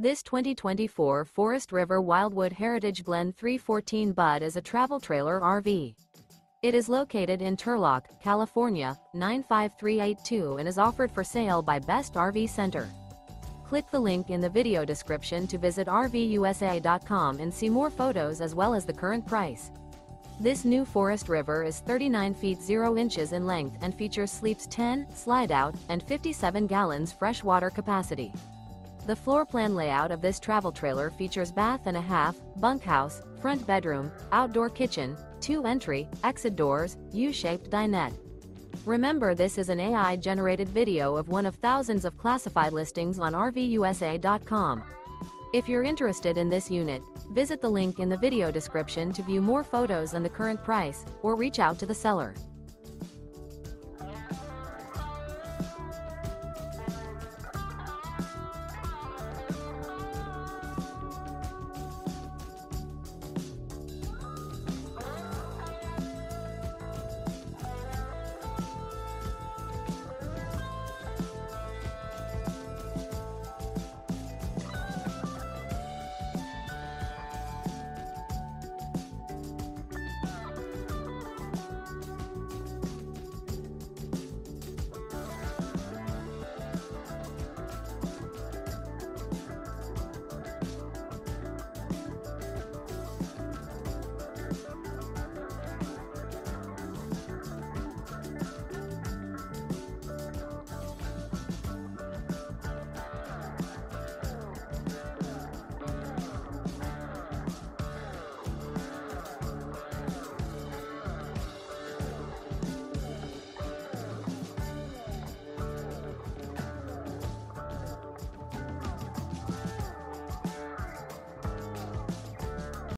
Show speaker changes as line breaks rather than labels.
This 2024 Forest River Wildwood Heritage Glen 314 Bud is a travel trailer RV. It is located in Turlock, California, 95382 and is offered for sale by Best RV Center. Click the link in the video description to visit RVUSA.com and see more photos as well as the current price. This new Forest River is 39 feet 0 inches in length and features sleeps 10, slide-out, and 57 gallons fresh water capacity. The floor plan layout of this travel trailer features bath and a half, bunkhouse, front bedroom, outdoor kitchen, 2 entry, exit doors, U-shaped dinette. Remember, this is an AI-generated video of one of thousands of classified listings on RVUSA.com. If you're interested in this unit, visit the link in the video description to view more photos and the current price, or reach out to the seller.